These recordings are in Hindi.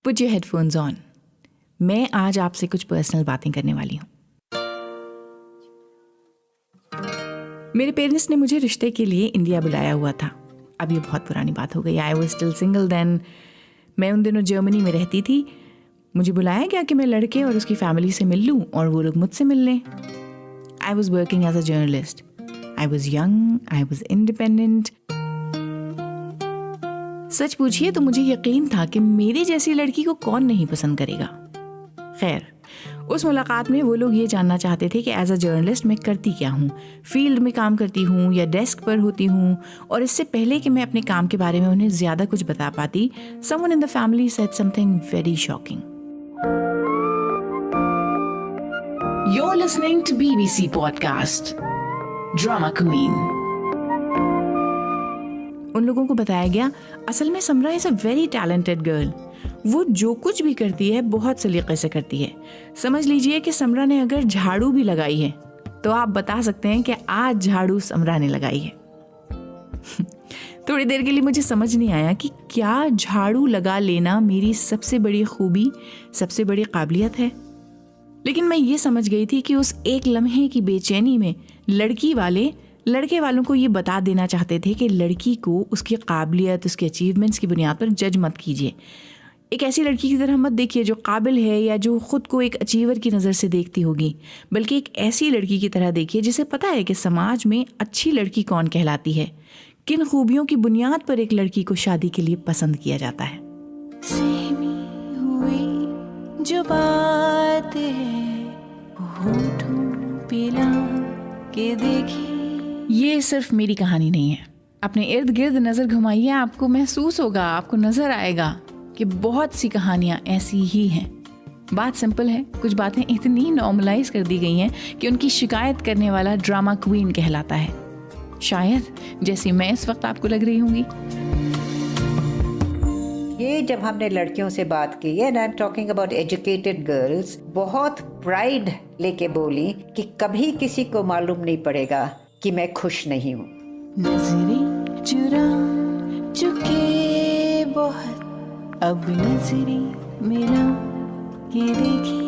Put your headphones on. मैं आज आपसे कुछ पर्सनल बातें करने वाली हूँ। मेरे पेरेंट्स ने मुझे रिश्ते के लिए इंडिया बुलाया हुआ था। अब ये बहुत पुरानी बात हो गई। I was still single then. मैं उन दिनों जर्मनी में रहती थी। मुझे बुलाया गया कि मैं लड़के और उसकी फैमिली से मिल लूँ और वो लोग मुझसे मिल लें। I was working as a journalist. I was young, I was independent. सच पूछिए तो मुझे यकीन था कि मेरी जैसी लड़की को कौन नहीं पसंद करेगा। खैर, उस मुलाकात में वो लोग ये जानना चाहते थे कि एज अ जर्नलिस्ट मैं करती क्या हूँ, फील्ड में काम करती हूँ या डेस्क पर होती हूँ। और इससे पहले कि मैं अपने काम के बारे में उन्हें ज़्यादा कुछ बता पाती, someone in the family said something very shocking. You're listening to BBC Podcast, Drama Queen. उन लोगों को बताया गया, असल में Samra is a very talented girl. वो जो कुछ भी करती है बहुत सलीके से करती है। समझ लीजिए कि समरा ने अगर झाड़ू भी लगाई है तो आप बता सकते हैं कि आज झाड़ू समरा ने लगाई है। थोड़ी देर के लिए मुझे समझ नहीं आया कि क्या झाड़ू लगा लेना मेरी सबसे बड़ी खूबी, सबसे बड़ी काबिलियत है। लेकिन मैं ये समझ गई थी कि उस एक लम्हे की बेचैनी में लड़के वालों को ये बता देना चाहते थे कि लड़की को उसकी काबिलियत, उसके अचीवमेंट्स की बुनियाद पर जज मत कीजिए। एक ऐसी लड़की की तरह मत देखिए जो काबिल है या जो खुद को एक अचीवर की नज़र से देखती होगी, बल्कि एक ऐसी लड़की की तरह देखिए जिसे पता है कि समाज में अच्छी लड़की कौन कहलाती है, किन खूबियों की बुनियाद पर एक लड़की को शादी के लिए पसंद किया जाता है। जो बात है होठों पे ला के देखिए। ये सिर्फ मेरी कहानी नहीं है। अपने इर्द गिर्द नज़र घुमाइए, आपको महसूस होगा, आपको नज़र आएगा कि बहुत सी कहानियाँ ऐसी ही हैं। बात सिंपल है, कुछ बातें इतनी नॉर्मलाइज कर दी गई हैं कि उनकी शिकायत करने वाला ड्रामा क्वीन कहलाता है, शायद जैसी मैं इस वक्त आपको लग रही होंगी। ये जब हमने लड़कियों से बात की है, I am talking about educated girls, बहुत प्राइड लेके बोली कि कभी किसी को मालूम नहीं पड़ेगा कि मैं खुश नहीं हूँ। नजरें चुरा चुके बहुत, अब नजरें मिला के देखी।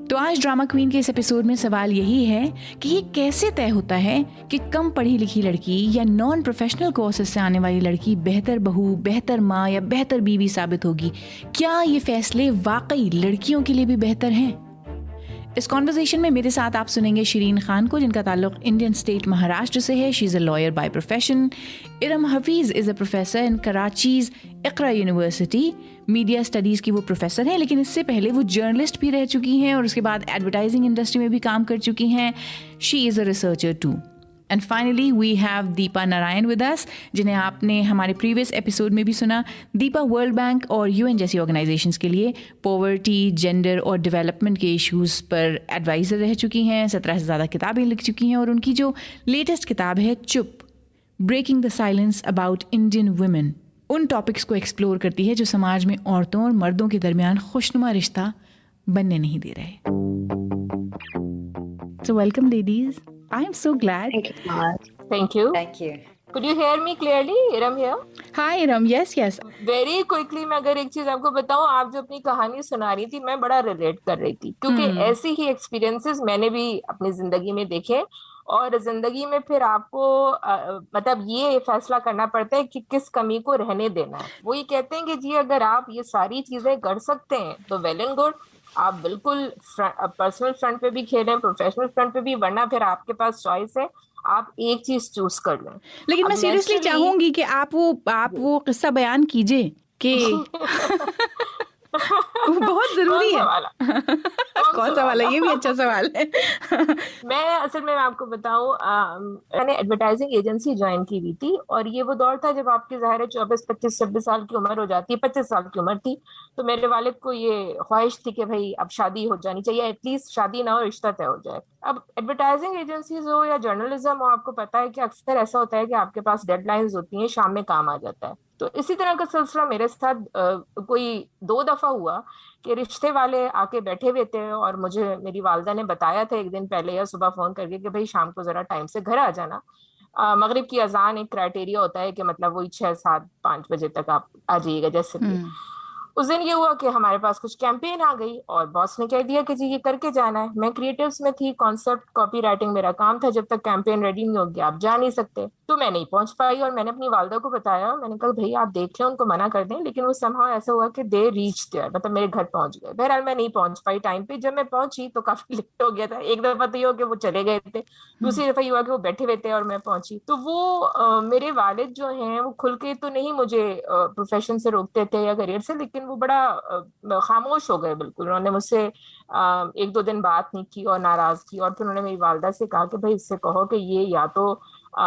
तो आज ड्रामा क्वीन के इस एपिसोड में सवाल यही है कि ये कैसे तय होता है कि कम पढ़ी लिखी लड़की या नॉन प्रोफेशनल कोर्सेज से आने वाली लड़की बेहतर बहू, बेहतर माँ या बेहतर बीवी साबित होगी। क्या ये फैसले वाकई लड़कियों के लिए भी बेहतर हैं? इस कॉन्वर्सेशन में मेरे साथ आप सुनेंगे शिरीन खान को, जिनका ताल्लुक इंडियन स्टेट महाराष्ट्र से है। She is a lawyer by profession. Iram Hafeez is a professor in Karachi's Iqra university. Media studies की वो प्रोफेसर हैं, लेकिन इससे पहले वो जर्नलिस्ट भी रह चुकी हैं और उसके बाद एडवर्टाइजिंग इंडस्ट्री में भी काम कर चुकी हैं। She is a researcher too. And finally we have Deepa Narayan with us, जिन्हें आपने हमारे प्रीवियस एपिसोड में भी सुना। दीपा वर्ल्ड बैंक और यूएन जैसी ऑर्गेनाइजेशंस के लिए पॉवर्टी, जेंडर और डेवलपमेंट के इश्यूज़ पर एडवाइज़र रह चुकी हैं। 17 से ज़्यादा किताबें लिख चुकी हैं और उनकी जो लेटेस्ट किताब है Chup, breaking the silence about Indian women, उन टॉपिक्स को एक्सप्लोर करती है जो समाज में औरतों और मर्दों के दरमियान खुशनुमा रिश्ता बनने नहीं दे रहे। So welcome ladies. I am so glad. Thank you so much. Thank you. Thank you. Could you hear me clearly? Iram here. Hi Iram. Yes. Very quickly मैं अगर एक चीज आपको बताऊं, आप जो अपनी कहानी सुना रही थी मैं बड़ा रिलेट कर रही थी, क्योंकि ऐसे ही एक्सपीरियंसेस मैंने भी अपनी जिंदगी में देखे। और जिंदगी में फिर आपको मतलब ये फैसला करना पड़ता है कि किस कमी को रहने देना है। वो ये कहते हैं कि जी अगर आप ये सारी चीजें कर सकते हैं तो वेल एंड गुड, आप बिल्कुल पर्सनल फ्रंट पे भी खेलें, प्रोफेशनल फ्रंट पे भी, वरना फिर आपके पास चॉइस है, आप एक चीज चूज कर लें। लेकिन मैं सीरियसली चाहूंगी कि आप वो किस्सा बयान कीजिए कि वो बहुत जरूरी है। कौन सा वाला? ये भी अच्छा सवाल है। मैं असल में आपको बताऊं, मैंने एडवर्टाइजिंग एजेंसी ज्वाइन की हुई थी और ये वो दौर था जब आपकी ज़ाहिर है 24-25-26 साल की उम्र हो जाती है। 25 साल की उम्र थी तो मेरे वालिद को ये ख्वाहिश थी कि भाई अब शादी हो जानी चाहिए, एटलीस्ट शादी ना हो रिश्ता तय हो जाए। अब एडवर्टाइजिंग एजेंसीज हो या जर्नलिज्म हो, आपको पता है कि अक्सर ऐसा होता है कि आपके पास डेडलाइंस होती हैं, शाम में काम आ जाता है। तो इसी तरह का सिलसिला मेरे साथ कोई 2 दफा हुआ कि रिश्ते वाले आके बैठे हुए थे और मुझे मेरी वालदा ने बताया था एक दिन पहले या सुबह फोन करके कि भाई शाम को जरा टाइम से घर आ जाना। मगरिब की अजान एक क्राइटेरिया होता है कि मतलब वही 6, 7, 5 बजे तक आप आ जाइएगा जैसे भी। उस दिन ये हुआ कि हमारे पास कुछ कैंपेन आ गई और बॉस ने कह दिया कि जी ये करके जाना है। मैं क्रिएटिव्स में थी, कॉन्सेप्ट कॉपी राइटिंग मेरा काम था, जब तक कैंपेन रेडी नहीं होगी आप जा नहीं सकते। तो मैं नहीं पहुंच पाई और मैंने अपनी वालदा को बताया, मैंने कहा भैया आप देख लें, उनको मना कर दें। लेकिन वो समहाउ ऐसा हुआ कि दे रीच देयर, मतलब मेरे घर पहुंच गए। बहरहाल मैं नहीं पहुंच पाई टाइम पे। जब मैं पहुंची तो काफी लेट हो गया था। एक दफा तो ये हो कि वो चले गए थे, दूसरी दफा ये हुआ कि वो बैठे हुए थे और मैं पहुंची। तो वो मेरे वालिद जो हैं वो खुल के तो नहीं मुझे प्रोफेशन से रोकते थे या करियर से, लेकिन वो बड़ा खामोश हो गए बिल्कुल। उन्होंने मुझसे एक दो दिन बात नहीं की और नाराज की। और फिर उन्होंने मेरी वालदा से कहा कि भाई इससे कहो कि ये या तो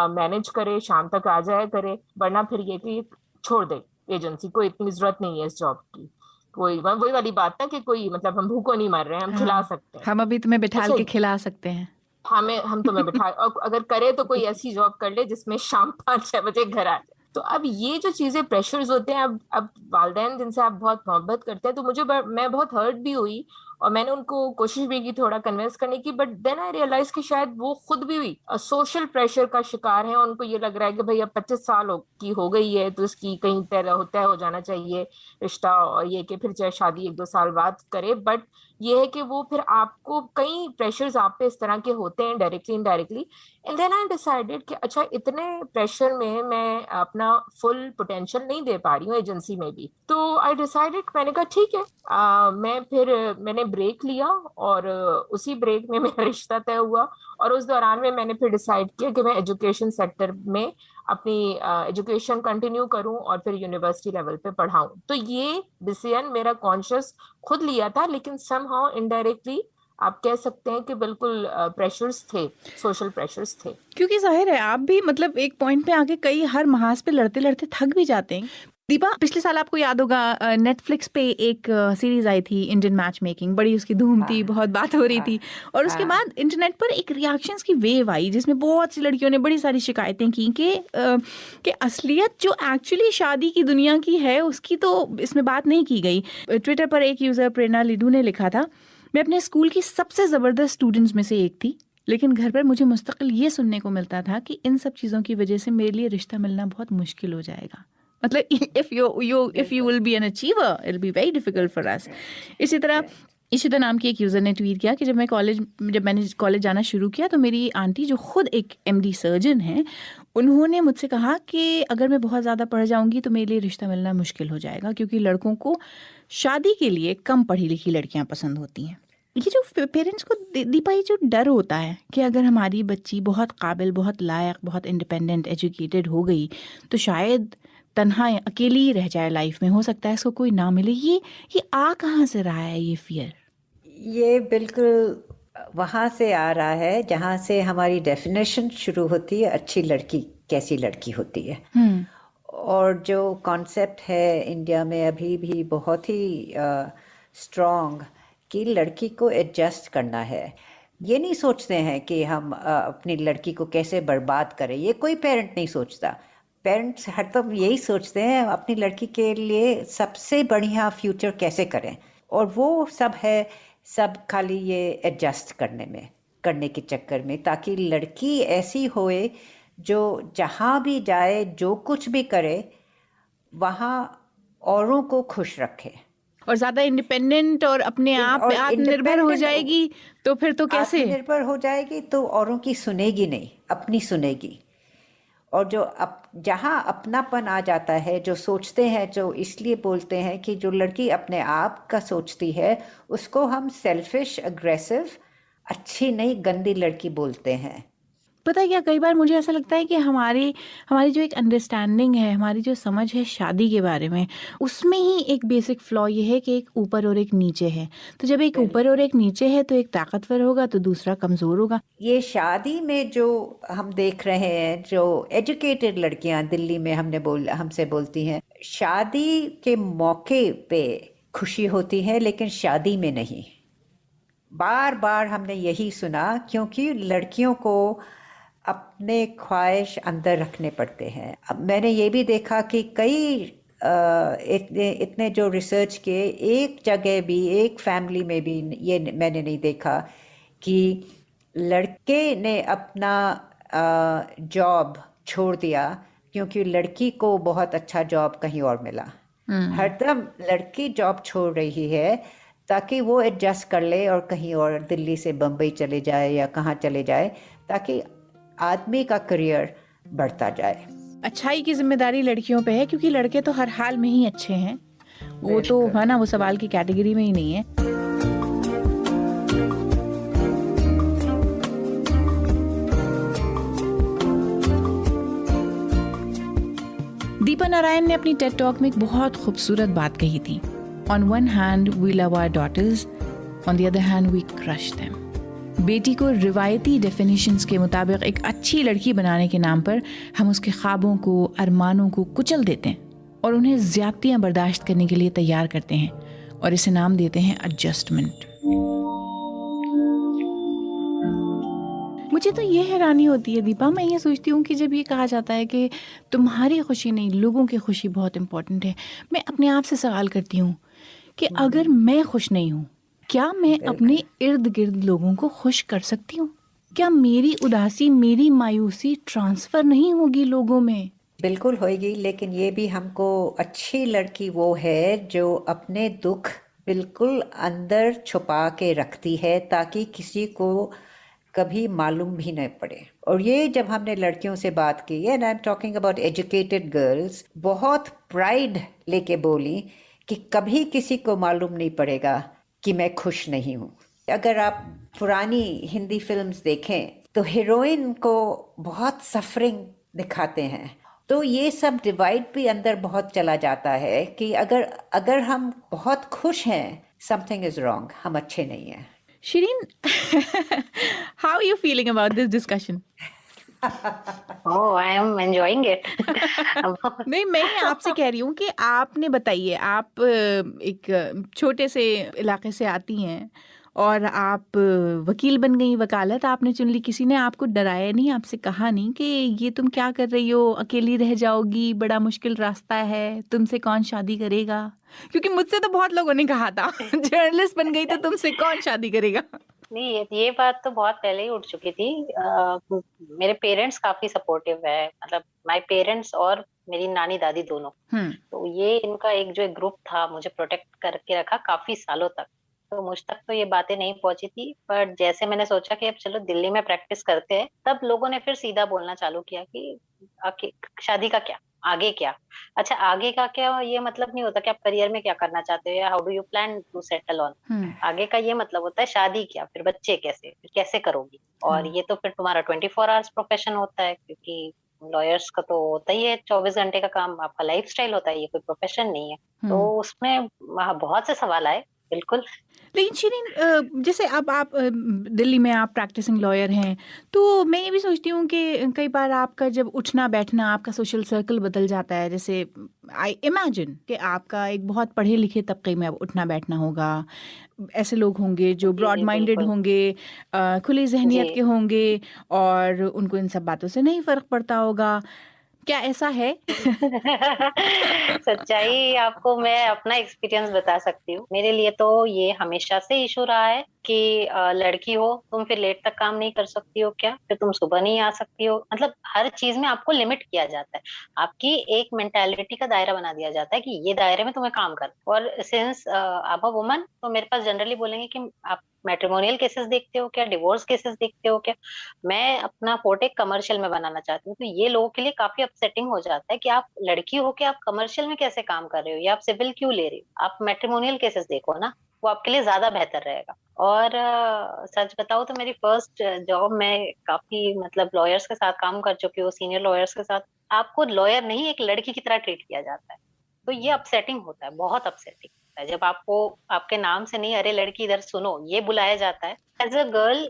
मैनेज करे, शाम तक आ जाया करे, वरना फिर ये कि छोड़ दे एजेंसी को, इतनी जरूरत नहीं है इस जॉब की। कोई वही वाली बात ना कि कोई मतलब हम भूखों नहीं मर रहे हैं, हम खिला हाँ, सकते हैं। हम अभी तुम्हें बिठाल अच्छा के खिला सकते हैं। हम तुम्हें बिठा, और अगर करे तो कोई ऐसी जॉब कर ले जिसमें शाम 5-6 बजे घर आ जाए। तो अब ये जो चीजें प्रेशर्स होते हैं, अब वालदैन जिनसे आप बहुत मोहब्बत करते हैं, तो मैं बहुत हर्ट भी हुई और मैंने उनको कोशिश भी की थोड़ा कन्विंस करने की। बट देन आई रियलाइज कि शायद वो खुद भी सोशल प्रेशर का शिकार है। उनको ये लग रहा है कि भाई अब 25 साल की हो गई है तो इसकी कहीं तय हो जाना चाहिए रिश्ता, और ये कि फिर चाहे शादी 1-2 साल बाद करे। बट ये है कि वो फिर आपको कई प्रेशर्स आप पे इस तरह के होते हैं directly indirectly. And then I decided कि अच्छा इतने प्रेशर में मैं अपना फुल पोटेंशियल नहीं दे पा रही हूँ एजेंसी में भी। तो आई डिसाइडेड, मैंने कहा ठीक है। मैंने ब्रेक लिया और उसी ब्रेक में मेरा रिश्ता तय हुआ। और उस दौरान में मैंने फिर डिसाइड किया कि मैं एजुकेशन सेक्टर में अपनी एजुकेशन कंटिन्यू करूं और फिर यूनिवर्सिटी लेवल पे पढ़ाऊं। तो ये डिसीजन मेरा कॉन्शियस खुद लिया था, लेकिन समहाउ इनडायरेक्टली आप कह सकते हैं कि बिल्कुल प्रेशर्स थे, सोशल प्रेशर्स थे। क्योंकि जाहिर है आप भी मतलब एक पॉइंट पे आके कई हर महाज पे लड़ते लड़ते थक भी जाते हैं। दीपा, पिछले साल आपको याद होगा नेटफ्लिक्स पे एक सीरीज आई थी इंडियन मैच मेकिंग, बड़ी उसकी धूम थी, बहुत बात हो रही थी। और उसके बाद इंटरनेट पर एक रिएक्शंस की वेव आई जिसमें बहुत सी लड़कियों ने बड़ी सारी शिकायतें की कि असलियत जो एक्चुअली शादी की दुनिया की है उसकी तो इसमें बात नहीं की गई। ट्विटर पर एक यूज़र प्रेरणा लिडू ने लिखा था, मैं अपने स्कूल की सबसे ज़बरदस्त स्टूडेंट्स में से एक थी, लेकिन घर पर मुझे मुस्तकिल ये सुनने को मिलता था कि इन सब चीज़ों की वजह से मेरे लिए रिश्ता मिलना बहुत मुश्किल हो जाएगा। मतलब if you will be an achiever, it'll be very difficult for us. इसी तरह इशिता नाम की एक यूज़र ने ट्वीट किया कि जब मैंने कॉलेज जाना शुरू किया तो मेरी आंटी जो खुद एक MD सर्जन हैं, उन्होंने मुझसे कहा कि अगर मैं बहुत ज़्यादा पढ़ जाऊंगी तो मेरे लिए रिश्ता मिलना मुश्किल हो जाएगा, क्योंकि लड़कों को शादी के लिए कम पढ़ी लिखी लड़कियां पसंद होती हैं। ये जो पेरेंट्स को दीपा, ये जो डर होता है कि अगर हमारी बच्ची बहुत काबिल, बहुत लायक, बहुत इंडिपेंडेंट, एजुकेटेड हो गई तो शायद तन्हा अकेली ही रह जाए लाइफ में, हो सकता है इसको कोई ना मिले, ये आ कहाँ से रहा है ये फियर? ये बिल्कुल वहाँ से आ रहा है जहाँ से हमारी डेफिनेशन शुरू होती है अच्छी लड़की कैसी लड़की होती है। और जो कॉन्सेप्ट है इंडिया में अभी भी बहुत ही स्ट्रॉन्ग कि लड़की को एडजस्ट करना है। ये नहीं सोचते हैं कि हम अपनी लड़की को कैसे बर्बाद करें, ये कोई पेरेंट नहीं सोचता। पेरेंट्स हर तब यही सोचते हैं अपनी लड़की के लिए सबसे बढ़िया फ्यूचर कैसे करें, और वो सब खाली ये एडजस्ट करने के चक्कर में, ताकि लड़की ऐसी होए जो जहाँ भी जाए, जो कुछ भी करे, वहाँ औरों को खुश रखे और ज्यादा इंडिपेंडेंट और अपने आप पे आत्मनिर्भर हो जाएगी तो फिर तो कैसे आत्मनिर्भर हो जाएगी, तो औरों की सुनेगी नहीं, अपनी सुनेगी। और जो जहाँ अपनापन आ जाता है, जो सोचते हैं, जो इसलिए बोलते हैं कि जो लड़की अपने आप का सोचती है उसको हम सेल्फिश, अग्रेसिव, अच्छी नहीं, गंदी लड़की बोलते हैं। पता है क्या, कई बार मुझे ऐसा लगता है कि हमारी जो एक अंडरस्टैंडिंग है, हमारी जो समझ है शादी के बारे में, उसमें ही एक बेसिक फ्लॉ ये है कि एक ऊपर और एक नीचे है। तो जब एक ऊपर और एक नीचे है तो एक ताकतवर होगा तो दूसरा कमज़ोर होगा। ये शादी में जो हम देख रहे हैं, जो एजुकेटेड लड़कियां दिल्ली में हमसे बोलती हैं, शादी के मौके पे खुशी होती है लेकिन शादी में नहीं। बार बार हमने यही सुना, क्योंकि लड़कियों को अपने ख्वाहिश अंदर रखने पड़ते हैं। अब मैंने ये भी देखा कि कई इतने जो रिसर्च किए, एक जगह भी, एक फैमिली में भी ये मैंने नहीं देखा कि लड़के ने अपना जॉब छोड़ दिया क्योंकि लड़की को बहुत अच्छा जॉब कहीं और मिला। हरदम लड़की जॉब छोड़ रही है ताकि वो एडजस्ट कर ले और कहीं और दिल्ली से बम्बई चले जाए या कहाँ चले जाए, ताकि आदमी का करियर बढ़ता जाए। अच्छाई की जिम्मेदारी लड़कियों पे है, क्योंकि लड़के तो हर हाल में ही अच्छे हैं, वो तो है ना, वो सवाल की कैटेगरी में ही नहीं है। दीपा नारायण ने अपनी टेड टॉक में एक बहुत खूबसूरत बात कही थी। On one hand we love our daughters, on the other hand we crush them. बेटी को रिवायती डेफिनेशंस के मुताबिक एक अच्छी लड़की बनाने के नाम पर हम उसके ख्वाबों को, अरमानों को कुचल देते हैं और उन्हें ज्यादतियां बर्दाश्त करने के लिए तैयार करते हैं, और इसे नाम देते हैं एडजस्टमेंट। मुझे तो ये हैरानी होती है दीपा, मैं ये सोचती हूँ कि जब ये कहा जाता है कि तुम्हारी खुशी नहीं, लोगों की खुशी बहुत इंपॉर्टेंट है, मैं अपने आप से सवाल करती हूँ कि अगर मैं खुश नहीं हूँ, क्या मैं अपने इर्द गिर्द लोगों को खुश कर सकती हूँ? क्या मेरी उदासी, मेरी मायूसी ट्रांसफर नहीं होगी लोगों में? बिल्कुल होगी, लेकिन ये भी हमको, अच्छी लड़की वो है जो अपने दुख बिल्कुल अंदर छुपा के रखती है ताकि किसी को कभी मालूम भी नहीं पड़े। और ये जब हमने लड़कियों से बात की, and I am talking about educated girls, बहुत प्राइड लेके बोली कि कभी किसी को मालूम नहीं पड़ेगा कि मैं खुश नहीं हूँ। अगर आप पुरानी हिंदी फिल्म्स देखें तो हीरोइन को बहुत सफरिंग दिखाते हैं, तो ये सब डिवाइड भी अंदर बहुत चला जाता है कि अगर हम बहुत खुश हैं, समथिंग इज रॉन्ग, हम अच्छे नहीं हैं। Shireen, how are you feeling about this discussion? Oh, I am enjoying it. नहीं, मैं आपसे कह रही हूँ कि आपने बताइए, आप एक छोटे से इलाके से आती हैं और आप वकील बन गई, वकालत आपने चुन ली, किसी ने आपको डराया नहीं, आपसे कहा नहीं कि ये तुम क्या कर रही हो, अकेली रह जाओगी, बड़ा मुश्किल रास्ता है, तुमसे कौन शादी करेगा? क्योंकि मुझसे तो बहुत लोगों ने कहा था जर्नलिस्ट बन गई तो तुमसे कौन शादी करेगा? नहीं, ये बात तो बहुत पहले ही उठ चुकी थी। मेरे पेरेंट्स काफी सपोर्टिव है, मतलब माय पेरेंट्स और मेरी नानी दादी दोनों। तो ये इनका एक जो ग्रुप था, मुझे प्रोटेक्ट करके रखा काफी सालों तक। तो मुझ तक तो ये बातें नहीं पहुंची थी, पर जैसे मैंने सोचा कि अब चलो दिल्ली में प्रैक्टिस करते हैं, तब लोगों ने फिर सीधा बोलना चालू किया कि शादी का क्या, आगे क्या। अच्छा, आगे का क्या, ये मतलब नहीं होता कि आप करियर में क्या करना चाहते हो या how do you plan to settle on. आगे का ये मतलब होता है शादी क्या, फिर बच्चे कैसे, फिर कैसे करोगी। और ये तो फिर तुम्हारा 24 आवर्स प्रोफेशन होता है, क्योंकि लॉयर्स का तो होता ही है 24 घंटे का काम, आपका लाइफस्टाइल होता है, ये कोई प्रोफेशन नहीं है। तो उसमें बहुत से सवाल आए, बिल्कुल। लेकिन शिरीन, जैसे अब आप दिल्ली में आप प्रैक्टिसिंग लॉयर हैं, तो मैं ये भी सोचती हूँ कि कई बार आपका जब उठना बैठना, आपका सोशल सर्कल बदल जाता है। जैसे आई इमेजिन कि आपका एक बहुत पढ़े लिखे तबके में अब उठना बैठना होगा, ऐसे लोग होंगे जो ब्रॉड माइंडेड होंगे, खुली जहनियत के होंगे, और उनको इन सब बातों से नहीं फर्क पड़ता होगा। क्या ऐसा है? सच्चाई आपको मैं अपना एक्सपीरियंस बता सकती हूँ। मेरे लिए तो ये हमेशा से इशू रहा है कि लड़की हो तुम, फिर लेट तक काम नहीं कर सकती हो क्या, फिर तुम सुबह नहीं आ सकती हो। मतलब हर चीज में आपको लिमिट किया जाता है, आपकी एक मेंटालिटी का दायरा बना दिया जाता है कि ये दायरे में तुम्हें काम करना। और सिंस आप अ वुमन, तो मेरे पास जनरली बोलेंगे कि आप मैट्रिमोनियल केसेस देखते हो क्या, डिवोर्स केसेस देखते हो क्या। मैं अपना फोर्टे कमर्शियल में बनाना चाहती हूँ, तो ये लोगों के लिए काफी अपसेटिंग हो जाता है कि आप लड़की हो के आप कमर्शियल में कैसे काम कर रहे हो, या आप सिविल क्यों ले रही हो, आप मैट्रिमोनियल केसेस देखो ना, वो आपके लिए ज्यादा बेहतर रहेगा। और सच बताऊं तो मेरी फर्स्ट जॉब में काफी, मतलब लॉयर्स के साथ काम कर चुकी हूँ, सीनियर लॉयर्स के साथ। आपको लॉयर नहीं, एक लड़की की तरह ट्रीट किया जाता है। तो ये अपसेटिंग होता है, बहुत अपसेटिंग होता है जब आपको आपके नाम से नहीं, अरे लड़की इधर सुनो, ये बुलाया जाता है। एज अ गर्ल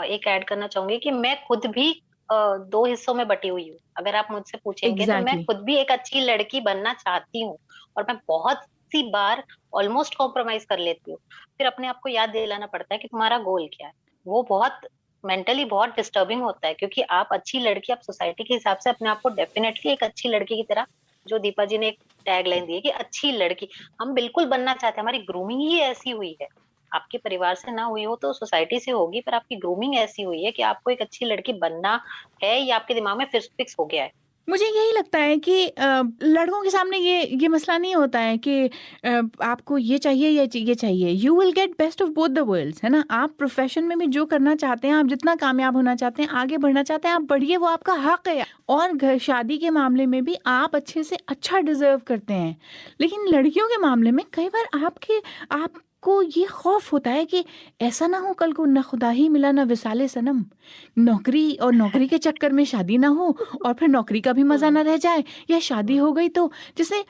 एक ऐड करना चाहूंगी कि मैं खुद भी दो हिस्सों में बटी हुई हूँ। अगर आप मुझसे पूछेंगे तो मैं खुद भी एक अच्छी लड़की बनना चाहती हूँ, और मैं बहुत सी बार ऑलमोस्ट कॉम्प्रोमाइज कर लेती हूँ। फिर अपने आप को याद दिलाना पड़ता है कि तुम्हारा गोल क्या है। वो बहुत मेंटली बहुत डिस्टर्बिंग होता है, क्योंकि आप अच्छी लड़की, आप सोसाइटी के हिसाब से अपने आप को डेफिनेटली एक अच्छी लड़की की तरह, जो दीपा जी ने एक टैग लाइन दी है कि अच्छी लड़की, हम बिल्कुल बनना चाहते हैं। हमारी ग्रूमिंग ही ऐसी हुई है, आपके परिवार से ना हुई हो तो सोसाइटी से होगी, पर आपकी ग्रूमिंग ऐसी हुई है कि आपको एक अच्छी लड़की बनना है, ये आपके दिमाग में फिक्स हो गया है। मुझे यही लगता है कि लड़कों के सामने ये मसला नहीं होता है कि आपको ये चाहिए या ये चाहिए। You will get best of both the worlds, है ना। आप प्रोफेशन में भी जो करना चाहते हैं, आप जितना कामयाब होना चाहते हैं, आगे बढ़ना चाहते हैं, आप बढ़िए, वो आपका हक है। और घर शादी के मामले में भी आप अच्छे से अच्छा डिजर्व करते हैं। लेकिन लड़कियों के मामले में कई बार आपको ये खौफ होता है कि ऐसा ना हो कल को ना खुदा ही मिला ना विसाले सनम, नौकरी के चक्कर में शादी ना हो और फिर नौकरी का भी मजा ना रह जाए, या शादी हो गई तो जैसे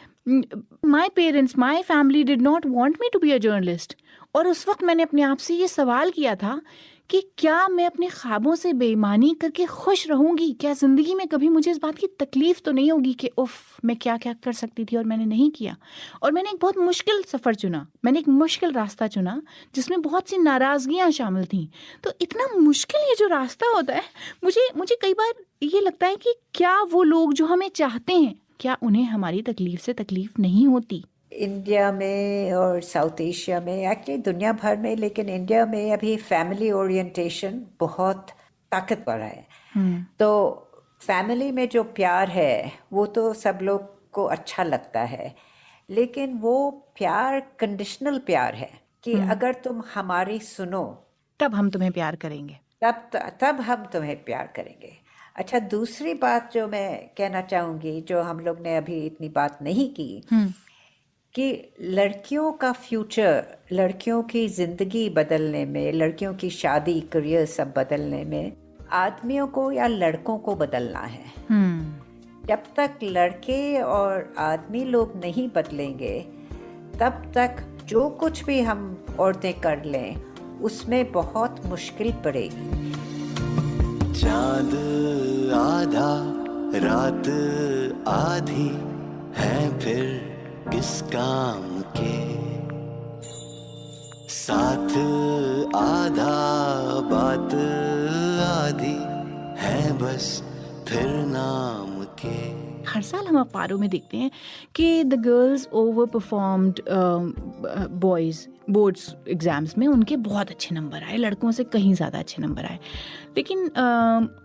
my family did not want me to be a journalist. और उस वक्त मैंने अपने आप से ये सवाल किया था कि क्या मैं अपने ख्वाबों से बेईमानी करके खुश रहूंगी? क्या जिंदगी में कभी मुझे इस बात की तकलीफ तो नहीं होगी कि उफ मैं क्या क्या कर सकती थी और मैंने नहीं किया। और मैंने एक बहुत मुश्किल सफ़र चुना, मैंने एक मुश्किल रास्ता चुना जिसमें बहुत सी नाराज़गियाँ शामिल थीं। तो इतना मुश्किल ये जो रास्ता होता है, मुझे कई बार ये लगता है कि क्या वो लोग जो हमें चाहते हैं, क्या उन्हें हमारी तकलीफ से तकलीफ नहीं होती? इंडिया में और साउथ एशिया में, एक्चुअली दुनिया भर में, लेकिन इंडिया में अभी फैमिली ओरिएंटेशन बहुत ताकतवर है। तो फैमिली में जो प्यार है वो तो सब लोग को अच्छा लगता है, लेकिन वो प्यार कंडीशनल प्यार है कि अगर तुम हमारी सुनो तब हम तुम्हें प्यार करेंगे, तब हम तुम्हें प्यार करेंगे। अच्छा, दूसरी बात जो मैं कहना चाहूँगी, जो हम लोग ने अभी इतनी बात नहीं की, कि लड़कियों का फ्यूचर, लड़कियों की ज़िंदगी बदलने में, लड़कियों की शादी करियर सब बदलने में आदमियों को या लड़कों को बदलना है। जब तक लड़के और आदमी लोग नहीं बदलेंगे तब तक जो कुछ भी हम औरतें कर लें उसमें बहुत मुश्किल पड़ेगी। चांद आधा रात आधी है फिर किस काम के, साथ आधा बात आधी है बस फिर नाम के। हर साल हम अखबारों में देखते हैं कि the girls over performed boys boards exams में, उनके बहुत अच्छे नंबर आए, लड़कों से कहीं ज़्यादा अच्छे नंबर आए। लेकिन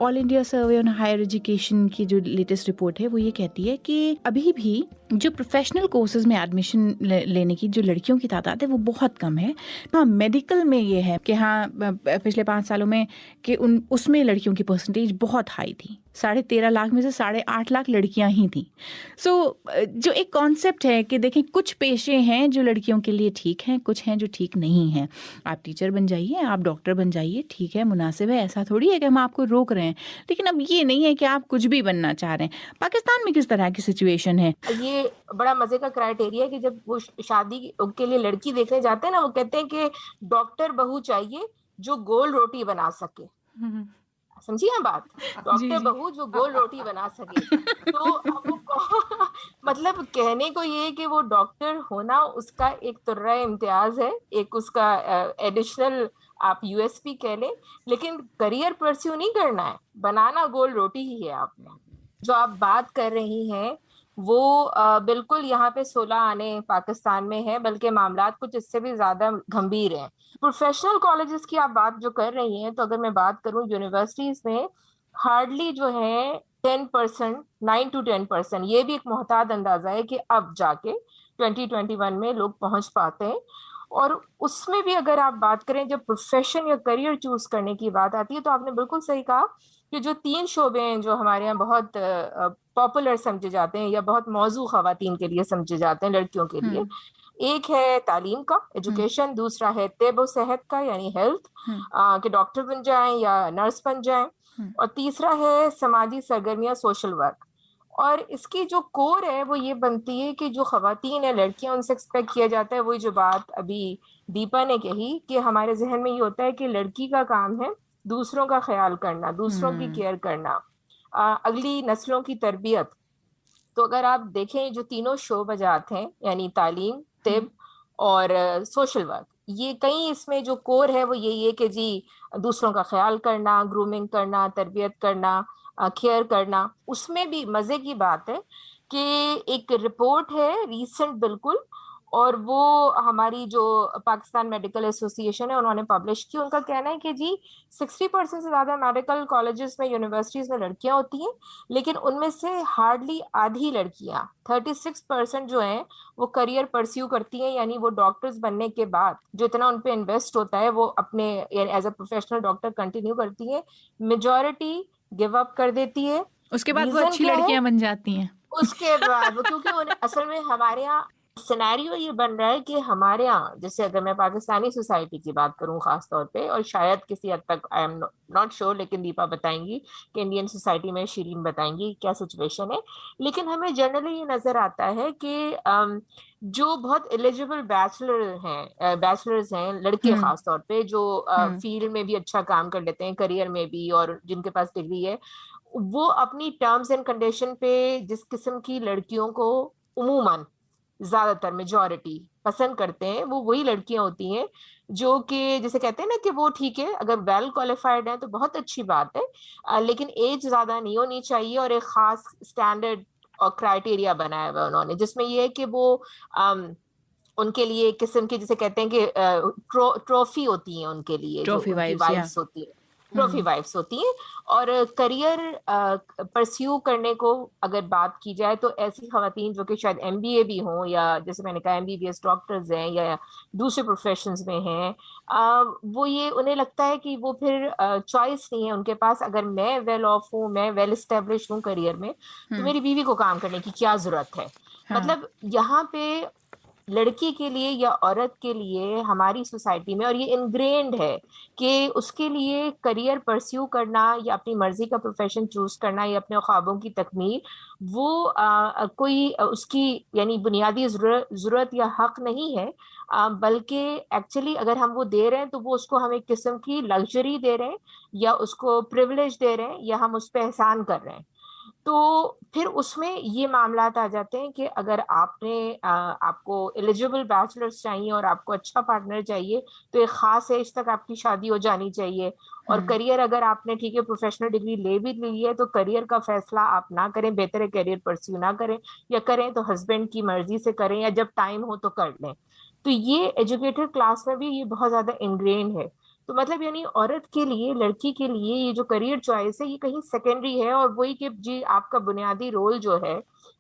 all India survey on higher education की जो लेटेस्ट रिपोर्ट है वो ये कहती है कि अभी भी जो प्रोफेशनल कोर्सेज में एडमिशन लेने की जो लड़कियों की तादाद है वो बहुत कम है। हाँ, मेडिकल में ये है कि हाँ पिछले 5 सालों में कि उसमें लड़कियों की परसेंटेज बहुत हाई थी, 13.5 लाख में से 8.5 लाख लड़कियां ही थी। सो जो एक कॉन्सेप्ट है कि देखें कुछ पेशे हैं जो लड़कियों के लिए ठीक हैं, कुछ हैं जो ठीक नहीं हैं। आप टीचर बन जाइए, आप डॉक्टर बन जाइए, ठीक है, मुनासिब है, ऐसा थोड़ी है कि हम आपको रोक रहे हैं। लेकिन अब ये नहीं है कि आप कुछ भी बनना चाह रहे हैं। पाकिस्तान में किस तरह की सिचुएशन है? ये बड़ा मजे का क्राइटेरिया है कि जब वो शादी के लिए लड़की देखने जाते हैं ना, वो कहते हैं कि डॉक्टर बहू चाहिए जो गोल रोटी बना सके। समझिए ना बात, डॉक्टर बहू जो गोल रोटी बना सके। तो अब वो मतलब कहने को ये कि वो डॉक्टर होना उसका एक तुर्रा इम्तियाज है, एक उसका एडिशनल आप यूएसपी कह लें, लेकिन करियर परस्यू नहीं करना है, बनाना गोल रोटी ही है। आपने जो आप बात कर रही हैं वो बिल्कुल यहाँ पे 16 आने पाकिस्तान में है, बल्कि मामलात कुछ इससे भी ज्यादा गंभीर हैं। प्रोफेशनल कॉलेजेस की आप बात जो कर रही हैं, तो अगर मैं बात करूं यूनिवर्सिटीज में हार्डली जो है 10%, 9 to 10%, ये भी एक मुहताद अंदाजा है कि अब जाके 2021 में लोग पहुंच पाते हैं। और उसमें भी अगर आप बात करें, जब प्रोफेशन या करियर चूज करने की बात आती है, तो आपने बिल्कुल सही कहा कि जो 3 शोबे हैं जो हमारे यहाँ बहुत पॉपुलर समझे जाते हैं या बहुत मौजू खवातीन के लिए समझे जाते हैं, लड़कियों के लिए, एक है तालीम का, एजुकेशन, दूसरा है तेब सेहत का यानी हेल्थ, कि डॉक्टर बन जाएं या नर्स बन जाएं, और तीसरा है समाजी सरगर्मियां, सोशल वर्क। और इसकी जो कोर है वो ये बनती है कि जो खवातीन है, लड़कियां, उनसे एक्सपेक्ट किया जाता है वही जो बात अभी दीपा ने कही कि हमारे जहन में ये होता है कि लड़की का काम है दूसरों का ख्याल करना, दूसरों की केयर करना, अगली नस्लों की तरबियत। तो अगर आप देखें जो तीनों शोबजात हैं यानी तालीम, तिब और सोशल वर्क, ये कई इसमें जो कोर है वो यही है कि जी दूसरों का ख्याल करना, ग्रूमिंग करना, तरबियत करना, केयर करना। उसमें भी मजे की बात है कि एक रिपोर्ट है रीसेंट बिल्कुल, और वो हमारी जो पाकिस्तान मेडिकल एसोसिएशन है उन्होंने पब्लिश की। उनका कहना है कि जी 60% से ज्यादा मेडिकल कॉलेजेस में, यूनिवर्सिटीज में लड़कियां होती हैं, लेकिन उनमें से हार्डली आधी लड़कियां 36% जो हैं वो करियर परस्यू करती हैं, यानी वो डॉक्टर्स बनने के बाद जो इतना उन पे इन्वेस्ट होता है वो अपने as a professional doctor continue करती है। मेजॉरिटी गिव अप कर देती है। उसके बाद वो Reason अच्छी क्या है? लड़कियां बन जाती हैं। उसके बाद वो, क्योंकि उन्हें असल में हमारे यहाँ सिनेरियो ये बन रहा है कि हमारे यहाँ, जैसे अगर मैं पाकिस्तानी सोसाइटी की बात करूं खास तौर पे, और शायद किसी हद तक आई एम नॉट श्योर, लेकिन दीपा बताएंगी कि इंडियन सोसाइटी में, शीरीन बताएंगी क्या सिचुएशन है, लेकिन हमें जनरली ये नजर आता है कि जो बहुत एलिजिबल बैचलर्स हैं लड़के खास तौर पे, जो फील्ड में भी अच्छा काम कर लेते हैं, करियर में भी, और जिनके पास डिग्री है, वो अपनी टर्म्स एंड कंडीशन पे जिस किस्म की लड़कियों को उमूमन ज्यादातर मेजॉरिटी पसंद करते हैं, वो वही लड़कियां होती हैं जो कि जिसे कहते हैं ना कि वो ठीक है, अगर वेल क्वालिफाइड है तो बहुत अच्छी बात है, लेकिन एज ज्यादा नहीं होनी चाहिए, और एक खास स्टैंडर्ड और क्राइटेरिया बनाया हुआ उन्होंने, जिसमें ये है कि वो उनके लिए एक किस्म की जिसे कहते हैं कि ट्रॉफी होती है उनके लिए, जो उनकी वाइफ्स होती है, ट्रॉफी वाइफ्स होती हैं। और करियर परस्यू करने को अगर बात की जाए तो ऐसी खवातीन जो कि शायद एमबीए भी हों, या जैसे मैंने कहा एमबीबीएस डॉक्टर्स हैं, या दूसरे प्रोफेशंस में हैं, वो ये उन्हें लगता है कि वो फिर चॉइस नहीं है उनके पास। अगर मैं वेल ऑफ हूँ, मैं वेल एस्टेब्लिश हूँ करियर में, तो मेरी बीवी को काम करने की क्या जरूरत है। मतलब यहाँ पे लड़की के लिए या औरत के लिए हमारी सोसाइटी में, और ये इनग्रेन्ड है कि उसके लिए करियर परस्यू करना या अपनी मर्जी का प्रोफेशन चूज करना या अपने ख्वाबों की तकमील, वो कोई उसकी यानी बुनियादी जरूरत या हक नहीं है, बल्कि एक्चुअली अगर हम वो दे रहे हैं तो वो उसको हम एक किस्म की लग्जरी दे रहे हैं, या उसको प्रिविलेज दे रहे हैं, या हम उस पर एहसान कर रहे हैं। तो फिर उसमें ये मामलात आ जाते हैं कि अगर आपको एलिजिबल बैचलर्स चाहिए और आपको अच्छा पार्टनर चाहिए, तो एक खास एज तक आपकी शादी हो जानी चाहिए। और करियर अगर आपने ठीक है प्रोफेशनल डिग्री ले भी ली है, तो करियर का फैसला आप ना करें, बेहतर है करियर परस्यू ना करें, या करें तो हस्बैंड की मर्जी से करें, या जब टाइम हो तो कर लें। तो ये एजुकेटेड क्लास में भी ये बहुत ज्यादा इनग्रेन है। तो मतलब यानी औरत के लिए, लड़की के लिए ये जो करियर चॉइस है ये कहीं सेकेंडरी है, और वही कि जी आपका बुनियादी रोल जो है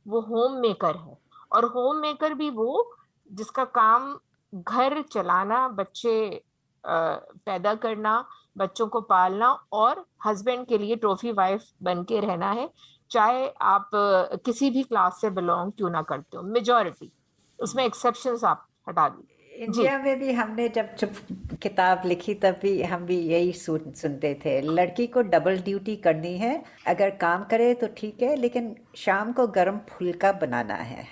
वो होम मेकर है। और होम मेकर भी वो जिसका काम घर चलाना, बच्चे पैदा करना, बच्चों को पालना, और हस्बैंड के लिए ट्रॉफी वाइफ बन के रहना है, चाहे आप किसी भी क्लास से बिलोंग क्यों ना करते हो। मेजॉरिटी, उसमें एक्सेप्शंस आप हटा दीजिए। इंडिया में भी हमने जब किताब लिखी तब भी हम भी यही सुनते थे, लड़की को डबल ड्यूटी करनी है, अगर काम करे तो ठीक है, लेकिन शाम को गर्म फुल्का बनाना है।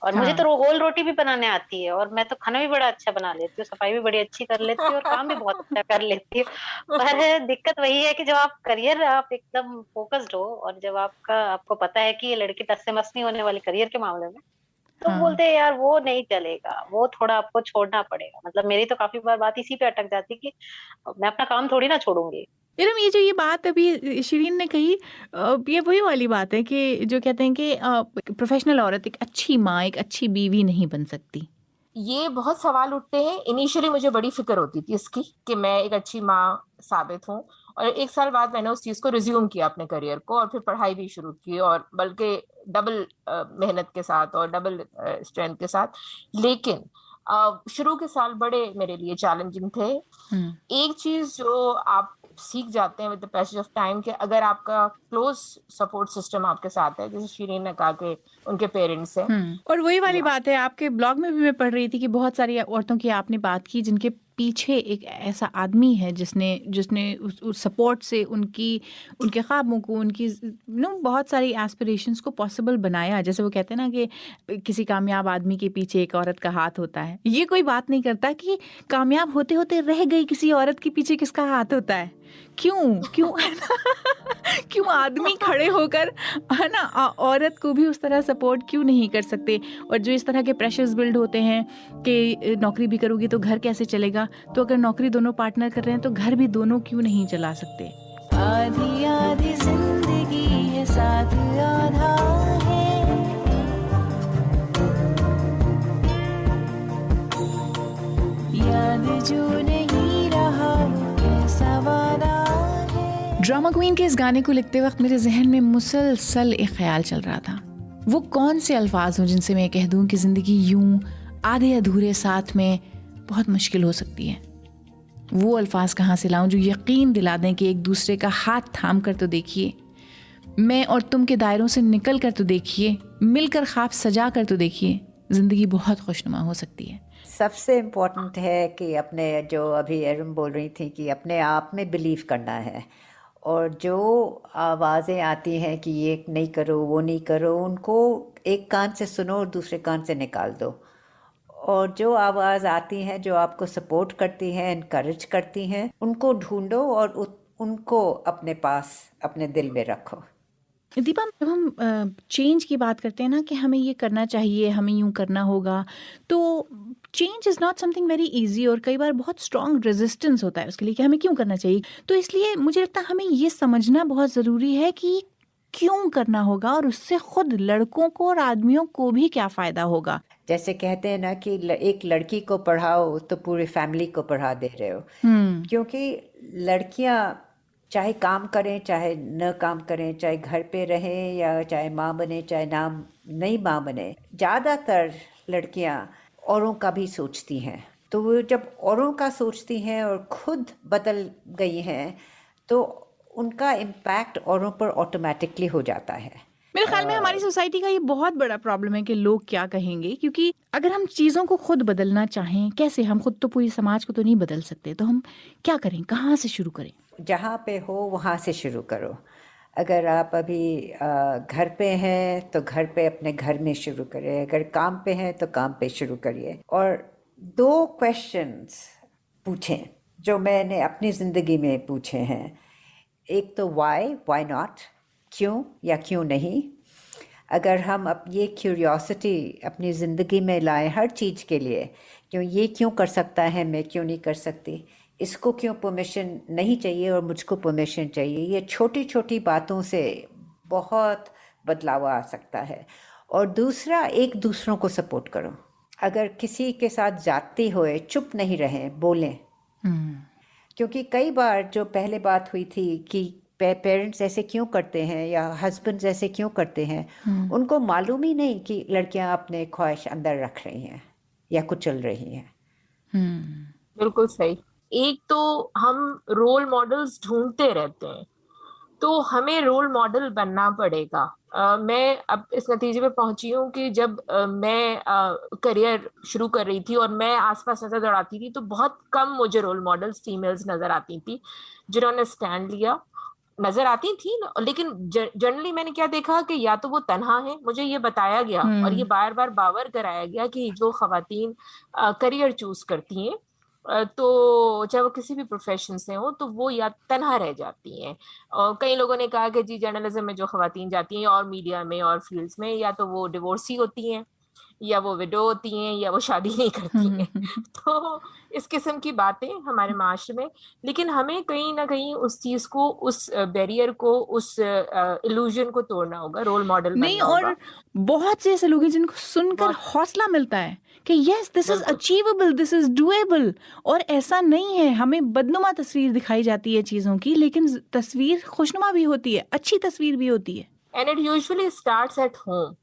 और मुझे तो गोल रोटी भी बनाने आती है, और मैं तो खाना भी बड़ा अच्छा बना लेती हूँ, सफाई भी बड़ी अच्छी कर लेती हूँ, और काम भी बहुत अच्छा कर लेती हूँ। पर दिक्कत वही है कि जब आप करियर आप एकदम फोकस्ड हो, और जब आपको पता है कि ये लड़की टस से मस नहीं होने वाली करियर के मामले में, तो बोलते हैं यार वो नहीं चलेगा, वो थोड़ा आपको छोड़ना पड़ेगा। मतलब मेरी तो काफी बार बात इसी पे अटक जाती कि मैं अपना काम थोड़ी ना छोड़ूंगी। ये जो ये बात अभी शिरीन ने कही, ये वही वाली बात है कि जो कहते हैं कि प्रोफेशनल औरत एक अच्छी माँ, एक अच्छी बीवी नहीं बन सकती। ये बहुत सवाल उठते हैं। इनिशियली मुझे बड़ी फिक्र होती थी इसकी कि मैं एक अच्छी माँ साबित हूँ, और 1 साल बाद मैंने उस चीज को रिज्यूम किया अपने करियर को, और फिर पढ़ाई भी शुरू की, और बल्कि डबल मेहनत के साथ और डबल स्ट्रेंथ के साथ। लेकिन शुरू के साल बड़े मेरे लिए चैलेंजिंग थे। एक चीज जो आप सीख जाते हैं with the passage of time, कि अगर आपका क्लोज सपोर्ट सिस्टम आपके साथ है, जैसे शिरीन ने कहा कि उनके पेरेंट्स हैं, और वही वाली बात है, आपके ब्लॉग में भी मैं पढ़ रही थी कि बहुत सारी औरतों की आपने बात की जिनके पीछे एक ऐसा आदमी है जिसने उस सपोर्ट से उनके ख्वाबों को, उनकी बहुत सारी एस्पिरेशंस को पॉसिबल बनाया। जैसे वो कहते हैं ना कि किसी कामयाब आदमी के पीछे एक औरत का हाथ होता है। ये कोई बात नहीं करता कि कामयाब होते होते रह गई किसी औरत के पीछे किसका हाथ होता है। क्यों क्यों आदमी खड़े होकर, है ना, औरत को भी उस तरह सपोर्ट क्यों नहीं कर सकते। और जो इस तरह के प्रेशर्स बिल्ड होते हैं कि नौकरी भी करोगी तो घर कैसे चलेगा, तो अगर नौकरी दोनों पार्टनर कर रहे हैं तो घर भी दोनों क्यों नहीं चला सकते। आधी आधी जिंदगी है, साथ आधा है, जो नहीं रहा कैसा वादा है। ड्रामा क्वीन के इस गाने को लिखते वक्त मेरे जहन में मुसलसल एक ख्याल चल रहा था, वो कौन से अल्फाज हों जिनसे मैं कह दूं कि जिंदगी यूं आधे अधूरे साथ में बहुत मुश्किल हो सकती है। वो अल्फाज कहाँ से लाऊं जो यकीन दिला दें कि एक दूसरे का हाथ थाम कर तो देखिए, मैं और तुम के दायरों से निकल कर तो देखिए, मिलकर ख्वाब सजा कर तो देखिए, जिंदगी बहुत खुशनुमा हो सकती है। सबसे इम्पोर्टेंट है कि अपने, जो अभी एरम बोल रही थी, कि अपने आप में बिलीव करना है, और जो आवाज़ें आती हैं कि ये नहीं करो वो नहीं करो, उनको एक कान से सुनो और दूसरे कान से निकाल दो। और जो आवाज़ आती हैं जो आपको सपोर्ट करती हैं, इनकरेज करती हैं, उनको ढूंढो और उनको अपने पास, अपने दिल में रखो। दीपा, जब हम चेंज की बात करते हैं ना कि हमें ये करना चाहिए, हमें यूं करना होगा, तो change is not something very easy, और कई बार बहुत स्ट्रॉन्ग रेजिस्टेंस होता है उसके लिए कि हमें क्यों करना चाहिए। तो इसलिए मुझे लगता है हमें ये समझना बहुत ज़रूरी है कि क्यों करना होगा और उससे खुद लड़कों को और आदमियों को भी क्या फ़ायदा होगा। जैसे कहते हैं ना कि एक लड़की को पढ़ाओ तो पूरी फैमिली को पढ़ा दे रहे हो। क्योंकि लड़कियां चाहे काम करें चाहे न काम करें, चाहे घर पे रहें या चाहे माँ बने चाहे नहीं माँ बने, ज़्यादातर लड़कियां औरों का भी सोचती हैं। तो वो जब औरों का सोचती हैं और खुद बदल गई हैं तो उनका इम्पैक्ट औरों पर ऑटोमेटिकली हो जाता है। मेरे ख्याल में हमारी सोसाइटी का ये बहुत बड़ा प्रॉब्लम है कि लोग क्या कहेंगे, क्योंकि अगर हम चीज़ों को खुद बदलना चाहें, कैसे? हम खुद तो पूरी समाज को तो नहीं बदल सकते, तो हम क्या करें, कहाँ से शुरू करें? जहाँ पे हो वहाँ से शुरू करो। अगर आप अभी घर पे हैं तो घर पे अपने घर में शुरू करें, अगर काम पे हैं तो काम पे शुरू करिए। और 2 क्वेश्चंस पूछें जो मैंने अपनी ज़िंदगी में पूछे हैं। एक तो वाई नॉट, क्यों या क्यों नहीं। अगर हम ये क्यूरियोसिटी अपनी ज़िंदगी में लाएं हर चीज़ के लिए, ये क्यों कर सकता है, मैं क्यों नहीं कर सकती, इसको क्यों परमिशन नहीं चाहिए और मुझको परमिशन चाहिए, ये छोटी छोटी बातों से बहुत बदलाव आ सकता है। और दूसरा, एक दूसरों को सपोर्ट करो। अगर किसी के साथ जाती होए, चुप नहीं रहें, बोलें। क्योंकि कई बार जो पहले बात हुई थी कि पेरेंट्स ऐसे क्यों करते हैं या हस्बैंड्स ऐसे क्यों करते हैं, उनको मालूम ही नहीं कि लड़कियां अपने ख्वाहिश अंदर रख रही हैं या कुचल रही हैं। बिल्कुल सही। एक तो हम रोल मॉडल्स ढूंढते रहते हैं, तो हमें रोल मॉडल बनना पड़ेगा। मैं अब इस नतीजे पे पहुंची हूँ कि जब मैं करियर शुरू कर रही थी और मैं आसपास नजर दौड़ाती थी तो बहुत कम मुझे रोल मॉडल्स फीमेल्स नजर आती थी जिन्होंने स्टैंड लिया। नजर आती थी लेकिन जनरली मैंने क्या देखा कि या तो वो तन्हा है, मुझे ये बताया गया और ये बार बार बावर कराया गया कि जो खवातीन करियर चूज करती हैं तो चाहे वो किसी भी प्रोफेशन से हो तो वो या तन्हा रह जाती हैं। कई लोगों ने कहा कि जी जर्नलिज्म में जो खवातीन जाती हैं और मीडिया में और फील्ड्स में, या तो वो डिवोर्सी होती हैं या वो विडो होती हैं या वो शादी नहीं करती हैं। तो इस किस्म की बातें हमारे माशरे में, लेकिन हमें कहीं ना कहीं उस चीज को, उस बैरियर को, उस इल्यूजन को तोड़ना होगा, रोल मॉडल नहीं। बनना होगा। और बहुत से ऐसे लोग हैं जिनको सुनकर हौसला मिलता है कि yes this is achievable, this is doable. और ऐसा नहीं है, हमें बदनुमा तस्वीर दिखाई जाती है चीजों की, लेकिन तस्वीर खुशनुमा भी होती है, अच्छी तस्वीर भी होती है। And it usually starts at home.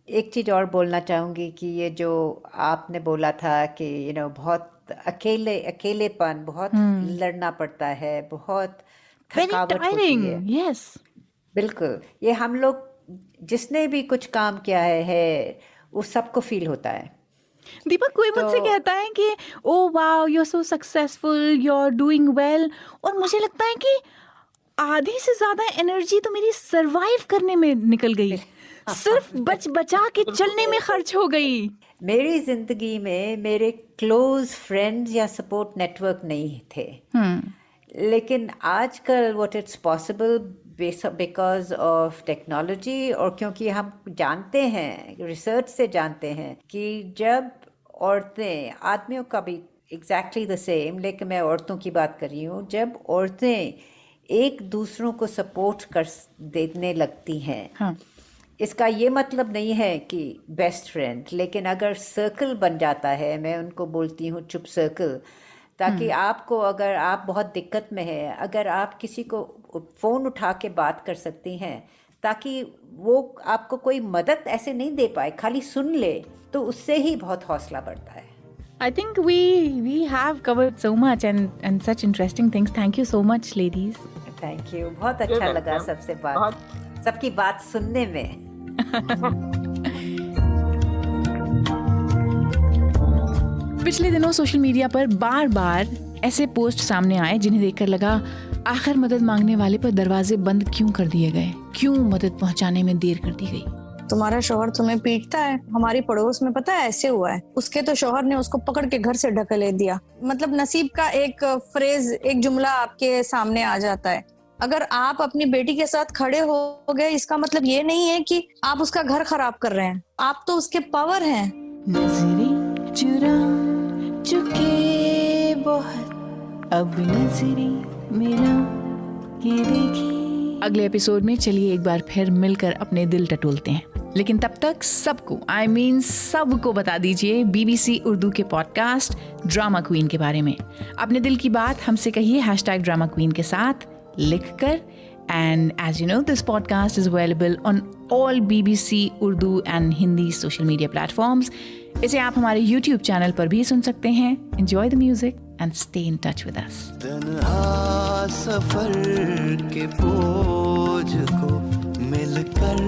एक चीज़ और बोलना चाहूँगी कि ये जो आपने बोला था कि बहुत अकेलेपन, बहुत लड़ना पड़ता है, बहुत थकावट होती है। यस बिल्कुल, ये हम लोग जिसने भी कुछ काम किया है वो सबको फील होता है। दीपक, कोई मुझसे कहता है कि oh wow you are so successful, you are doing well, और मुझे लगता है कि आधी से ज्यादा एनर्जी तो मेरी सरवाइव करने में निकल गई, सिर्फ बचा के चलने में खर्च हो गई। मेरी जिंदगी में मेरे क्लोज फ्रेंड्स या सपोर्ट नेटवर्क नहीं थे, लेकिन आजकल what it's possible because of technology, और क्योंकि हम जानते हैं, रिसर्च से जानते हैं कि जब औरतें, आदमियों का भी एग्जैक्टली द सेम, लेकिन मैं औरतों की बात कर रही हूँ, जब औरतें एक दूसरों को सपोर्ट कर देने लगती हैं, इसका ये मतलब नहीं है कि बेस्ट फ्रेंड, लेकिन अगर सर्कल बन जाता है, मैं उनको बोलती हूँ चुप सर्कल, ताकि आपको, अगर आप बहुत दिक्कत में है, अगर आप किसी को फ़ोन उठा के बात कर सकती हैं, ताकि वो आपको कोई मदद ऐसे नहीं दे पाए, खाली सुन ले, तो उससे ही बहुत हौसला बढ़ता है. I think we have covered so much and such interesting things. Thank you so much, ladies. Thank you. बहुत अच्छा लगा सबसे बात, सबकी बात सुनने में. पिछले दिनों सोशल मीडिया पर बार बार ऐसे पोस्ट सामने आए जिन्हें देखकर लगा आखिर मदद मांगने वाले पर दरवाजे बंद क्यों कर दिए गए, क्यों मदद पहुंचाने में देर कर दी गई. तुम्हारा शौहर तुम्हें पीटता है, हमारी पड़ोस में पता है ऐसे हुआ है, उसके तो शौहर ने उसको पकड़ के घर से ढकेले दिया. मतलब नसीब का एक फ्रेज, एक जुमला आपके सामने आ जाता है. अगर आप अपनी बेटी के साथ खड़े हो गए, इसका मतलब ये नहीं है कि आप उसका घर खराब कर रहे हैं, आप तो उसके पावर हैं. नजरें चुरा चुके बहुत, अब नजरें मिला के देखी. अगले एपिसोड में चलिए एक बार फिर मिलकर अपने दिल टटोलते हैं. लेकिन तब तक सबको, सबको बता दीजिए BBC उर्दू के पॉडकास्ट ड्रामा क्वीन के बारे में. अपने दिल की बात हमसे कहिए #ड्रामा क्वीन के साथ लिखकर. And as you know, this podcast is available on all BBC Urdu and Hindi social media platforms. इसे आप हमारे YouTube चैनल पर भी सुन सकते हैं. Enjoy the music and stay in touch with us. तन्हा सफर के बोझ को मिलकर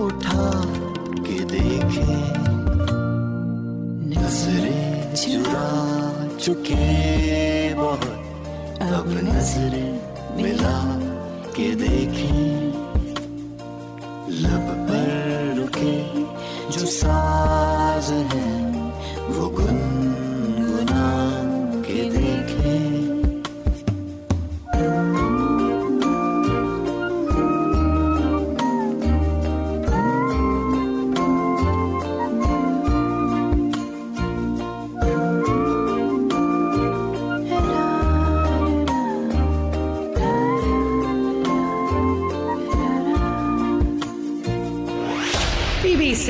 उठा के देखे, नजरें चुरा चुके बहुत, अब नजरें मिला के देखें. लब पर रुके जो साज हैं, वो गुनगुना के देखें. BBC